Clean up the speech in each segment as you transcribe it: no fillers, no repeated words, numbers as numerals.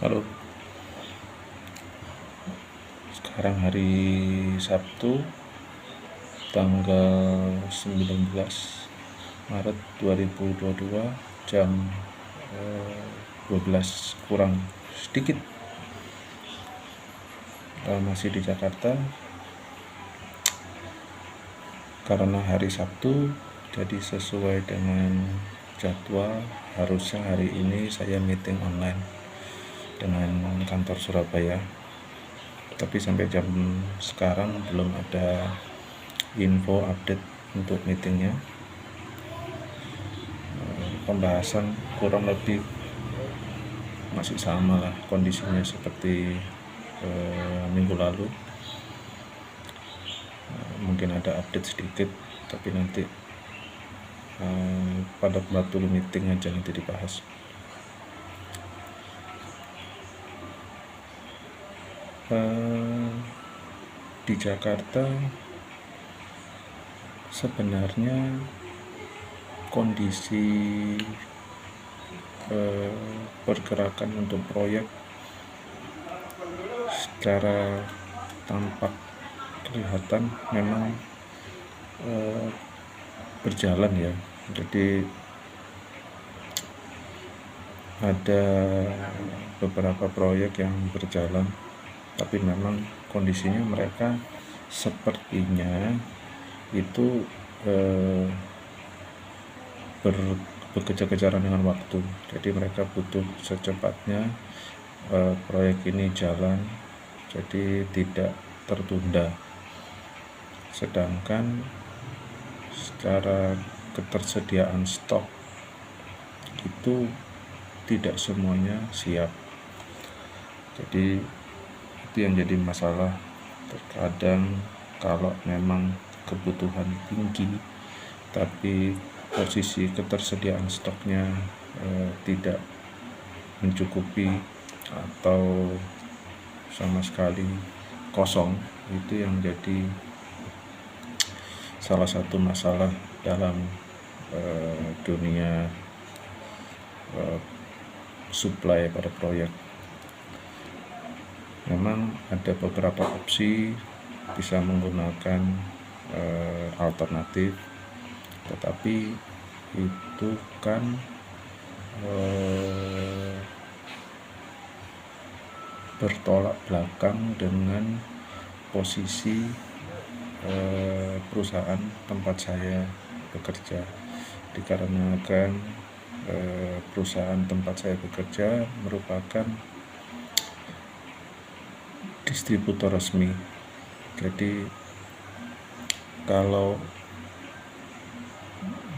Halo, sekarang hari Sabtu tanggal 19 Maret 2022 jam 12 kurang sedikit. Masih di Jakarta karena hari Sabtu, jadi sesuai dengan jadwal harusnya hari ini saya meeting online dengan kantor Surabaya, tapi sampai jam sekarang belum ada info update untuk meetingnya. Pembahasan kurang lebih masih sama lah kondisinya seperti minggu lalu. Mungkin ada update sedikit, tapi nanti pada waktu meeting aja nanti dibahas. Di Jakarta sebenarnya kondisi pergerakan untuk proyek secara tampak kelihatan memang berjalan ya. Jadi ada beberapa proyek yang berjalan, tapi memang kondisinya mereka sepertinya itu berkejar-kejaran dengan waktu. Jadi mereka butuh secepatnya proyek ini jalan, jadi tidak tertunda. Sedangkan secara ketersediaan stok itu tidak semuanya siap. Jadi itu yang jadi masalah. Terkadang kalau memang kebutuhan tinggi tapi posisi ketersediaan stoknya tidak mencukupi atau sama sekali kosong, itu yang jadi salah satu masalah dalam dunia supply pada proyek. Memang ada beberapa opsi bisa menggunakan alternatif, tetapi itu kan bertolak belakang dengan posisi perusahaan tempat saya bekerja, dikarenakan perusahaan tempat saya bekerja merupakan distributor resmi. Jadi kalau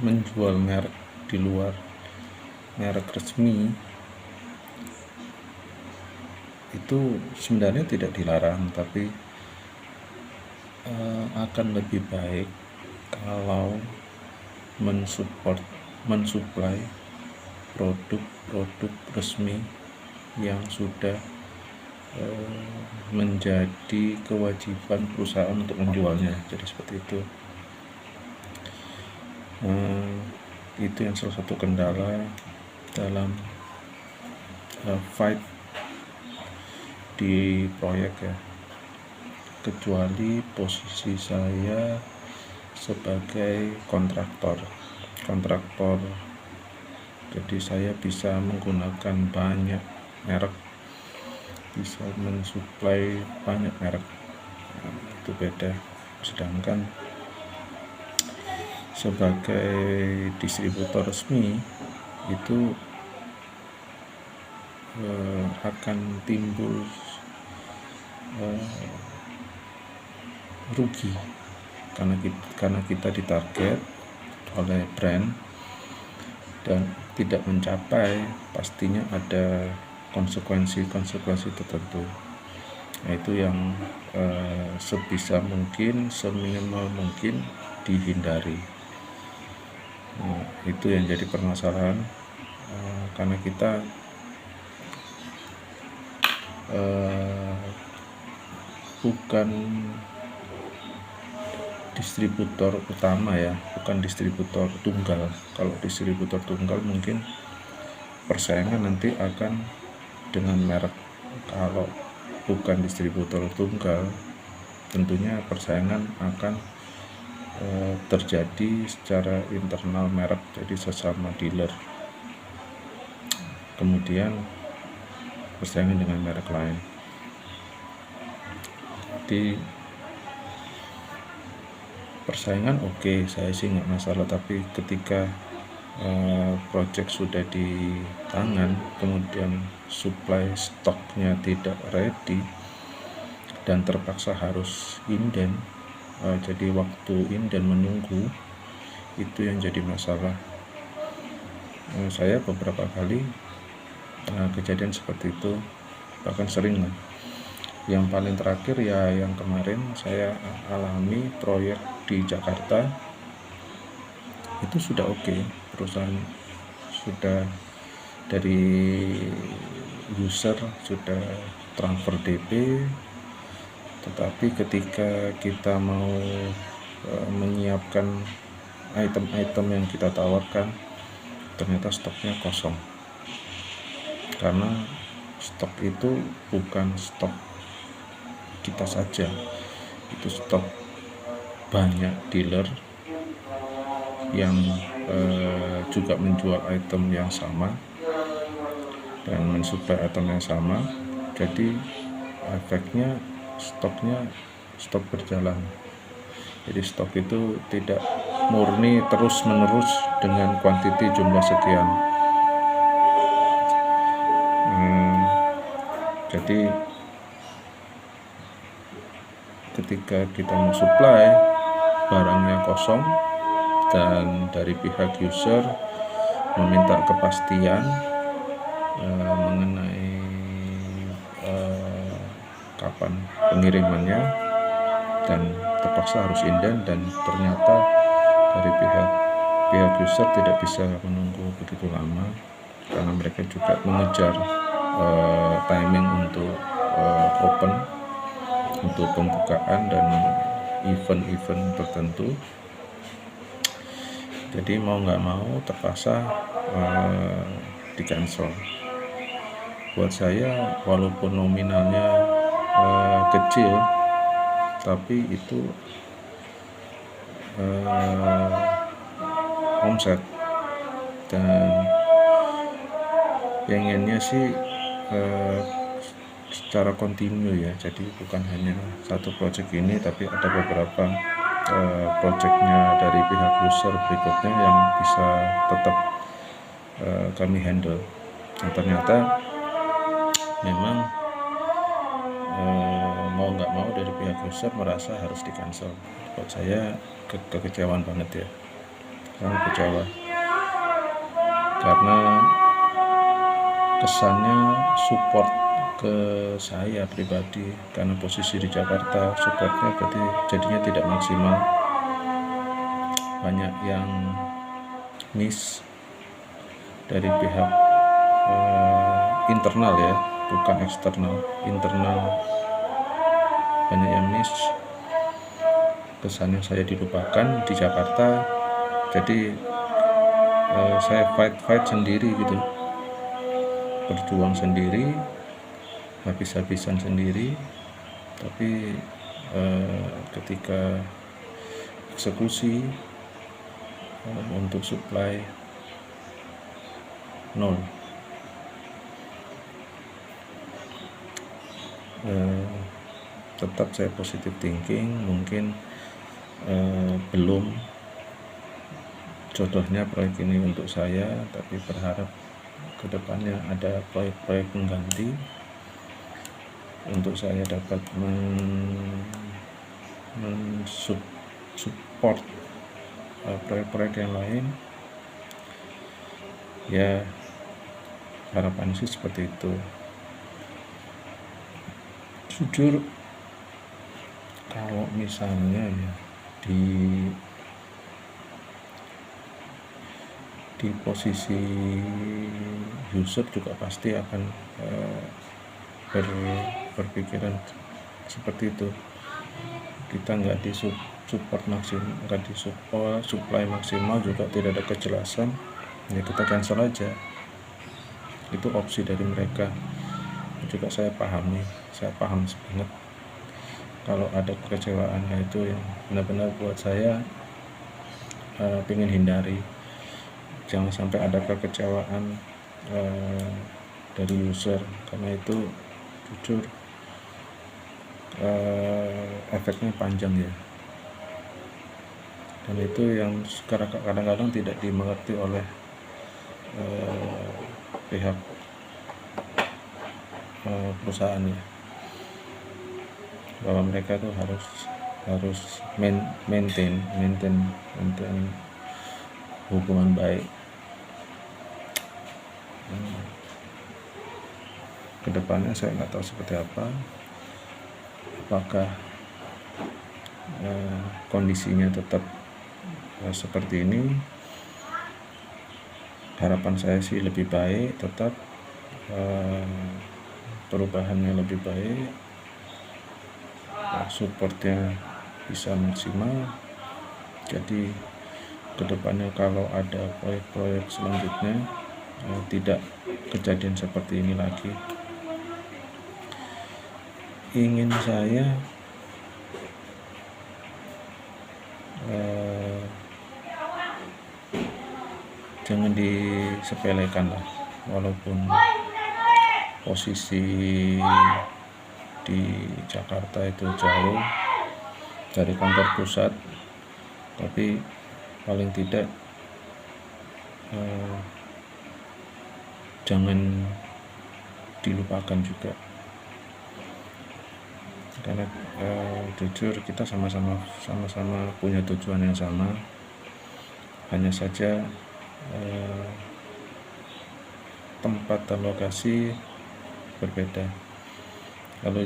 menjual merek di luar merek resmi itu sebenarnya tidak dilarang, tapi akan lebih baik kalau mensuplai produk-produk resmi yang sudah menjadi kewajiban perusahaan untuk menjualnya. Jadi seperti itu. Itu yang salah satu kendala dalam fight di proyek ya. Kecuali posisi saya sebagai kontraktor, jadi saya bisa menggunakan banyak merek, bisa mensuplai banyak merek, itu beda. Sedangkan sebagai distributor resmi itu akan timbul rugi karena kita ditarget oleh brand dan tidak mencapai, pastinya ada konsekuensi tertentu. Nah, itu yang sebisa mungkin, seminimal mungkin dihindari. Nah, itu yang jadi permasalahan karena kita bukan distributor utama ya, bukan distributor tunggal. Kalau distributor tunggal mungkin persaingan nanti akan dengan merek. Kalau bukan distributor tunggal, tentunya persaingan akan terjadi secara internal merek, jadi sesama dealer, kemudian persaingan dengan merek lain. Di persaingan oke, saya sih nggak masalah, tapi ketika project sudah di tangan, kemudian supply stoknya tidak ready dan terpaksa harus inden, jadi waktu inden menunggu, itu yang jadi masalah. Saya beberapa kali kejadian seperti itu, bahkan sering lah. Yang paling terakhir ya yang kemarin saya alami proyek di Jakarta, itu sudah oke, perusahaan sudah dari user sudah transfer DP, tetapi ketika kita mau menyiapkan item-item yang kita tawarkan, ternyata stoknya kosong. Karena stok itu bukan stok kita saja, itu stok banyak dealer yang juga menjual item yang sama dan mensupply item yang sama. Jadi efeknya stok berjalan. Jadi stok itu tidak murni terus menerus dengan kuantiti jumlah sekian. Jadi ketika kita mau supply, barangnya kosong dan dari pihak user meminta kepastian mengenai kapan pengirimannya, dan terpaksa harus inden, dan ternyata dari pihak user tidak bisa menunggu begitu lama karena mereka juga mengejar timing untuk open, untuk pembukaan dan event-event tertentu. Jadi mau nggak mau terpaksa di cancel. Buat saya walaupun nominalnya kecil, tapi itu omset, dan pengennya sih secara kontinu ya, jadi bukan hanya satu project ini, tapi ada beberapa projectnya dari pihak user berikutnya yang bisa tetap kami handle. Dan ternyata memang mau nggak mau dari pihak user merasa harus di cancel. Buat saya kekecewaan banget ya, sangat kecewa, karena kesannya support ke saya pribadi, karena posisi di Jakarta, supportnya berarti jadinya tidak maksimal, banyak yang miss dari pihak internal ya, bukan eksternal, internal banyak yang miss. Kesannya saya dilupakan di Jakarta, jadi saya fight sendiri gitu, berjuang sendiri, habis-habisan sendiri, tapi ketika eksekusi untuk supply nol. Tetap saya positive thinking, mungkin belum jodohnya proyek ini untuk saya, tapi berharap kedepannya ada proyek-proyek pengganti untuk saya dapat support proyek-proyek yang lain ya. Harapan sih seperti itu. Jujur kalau misalnya ya di posisi user juga pasti akan berpikiran seperti itu. Kita nggak supply maksimal, juga tidak ada kejelasan, ya kita cancel aja. itu opsi dari mereka. Juga saya paham banget kalau ada kekecewaan. Itu yang benar-benar buat saya ingin hindari. Jangan sampai ada kekecewaan dari user, karena itu jujur efeknya panjang ya, dan itu yang kadang-kadang tidak dimengerti oleh pihak perusahaan ya, bahwa mereka tuh harus maintain hubungan baik. Kedepannya saya nggak tahu seperti apa, apakah kondisinya tetap seperti ini. Harapan saya sih lebih baik, tetap perubahannya lebih baik, supportnya bisa maksimal. Jadi kedepannya kalau ada proyek-proyek selanjutnya tidak kejadian seperti ini lagi. Ingin saya jangan disepelekan lah, walaupun posisi di Jakarta itu jauh dari kantor pusat, tapi paling tidak jangan dilupakan juga, karena jujur kita sama-sama punya tujuan yang sama, hanya saja tempat dan lokasi berbeda. Kalau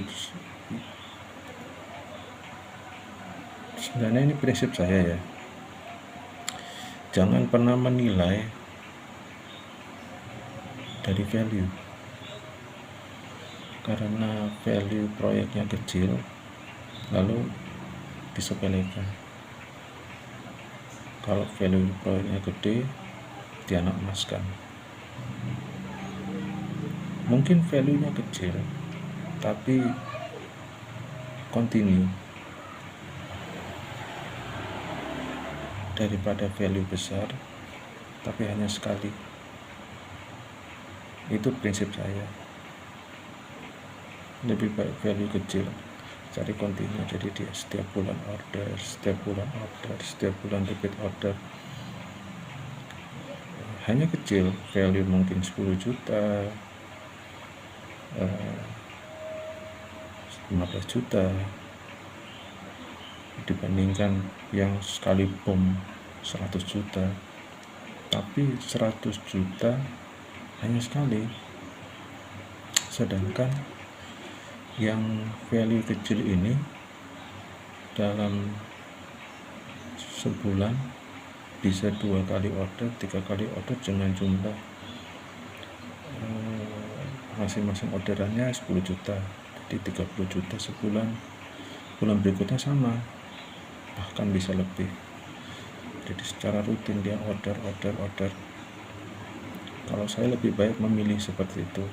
sebenarnya ini prinsip saya ya, jangan pernah menilai dari value, karena value proyeknya kecil lalu disepelekan. Kalau value proyeknya gede, dianak emaskan. Mungkin value-nya kecil tapi continue daripada value besar tapi hanya sekali. Itu prinsip saya. Lebih baik value kecil, cari continue, jadi dia setiap bulan order, setiap bulan repeat order. Hanya kecil, value mungkin 10 juta, 15 juta, dibandingkan yang sekali bom 100 juta. Tapi 100 juta hanya sekali, sedangkan yang value kecil ini dalam sebulan bisa 2 kali order, 3 kali order dengan jumlah masing-masing orderannya 10 juta, jadi 30 juta sebulan. Bulan berikutnya sama, bahkan bisa lebih. Jadi secara rutin dia order. Kalau saya lebih baik memilih seperti itu.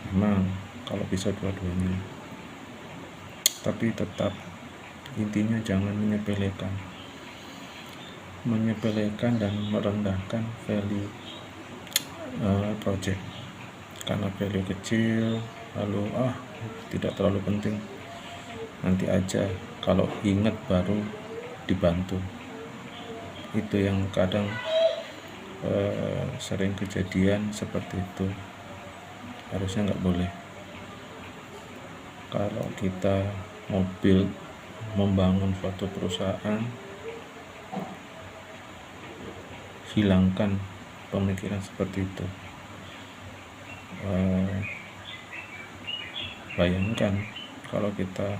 Memang kalau bisa dua-duanya, tapi tetap intinya jangan menyepelekan dan merendahkan value project, karena value kecil lalu tidak terlalu penting, nanti aja kalau ingat baru dibantu. Itu yang kadang sering kejadian seperti itu. Harusnya nggak boleh. Kalau kita membangun suatu perusahaan, hilangkan pemikiran seperti itu. Bayangkan kalau kita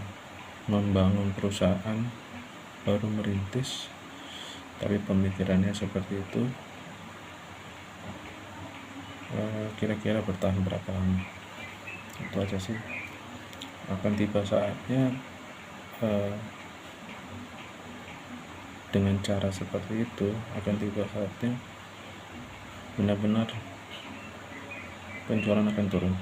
membangun perusahaan, baru merintis, tapi pemikirannya seperti itu, kira-kira bertahan berapa lama? Itu aja sih. Akan tiba saatnya dengan cara seperti itu, akan tiba saatnya benar-benar penjualan akan turun.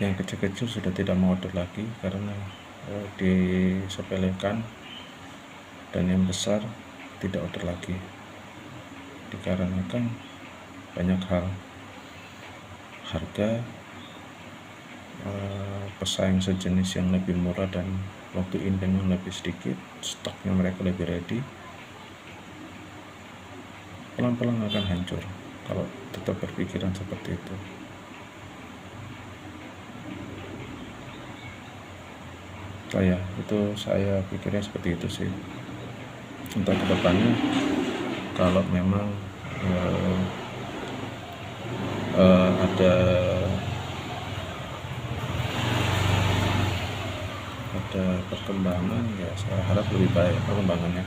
Yang kecil-kecil sudah tidak mau order lagi karena disepelekan, dan yang besar tidak order lagi dikarenakan banyak hal, harga, pesaing sejenis yang lebih murah dan waktu inbound yang lebih sedikit, stoknya mereka lebih ready. Pelan-pelan akan hancur kalau tetap berpikiran seperti itu. Saya pikirnya seperti itu sih. Untuk kedepannya, kalau memang ada perkembangan, ya saya harap lebih baik perkembangannya,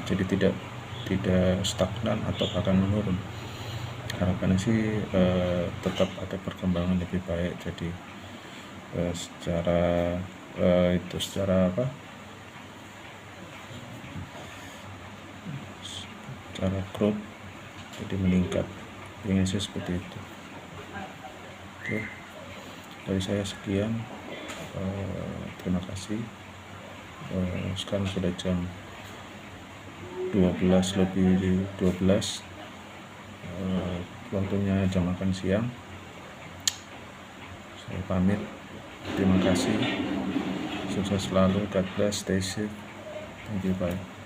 jadi tidak stagnan atau bahkan menurun. Harapannya sih tetap ada perkembangan lebih baik, jadi secara growth jadi meningkat. Ingin sih seperti itu. Oke, dari saya sekian. Terima kasih. Sekarang sudah jam 12:12, waktunya jam makan siang. Saya pamit. Terima kasih. Sukses selalu. God bless. Stay safe. Thank you. Bye.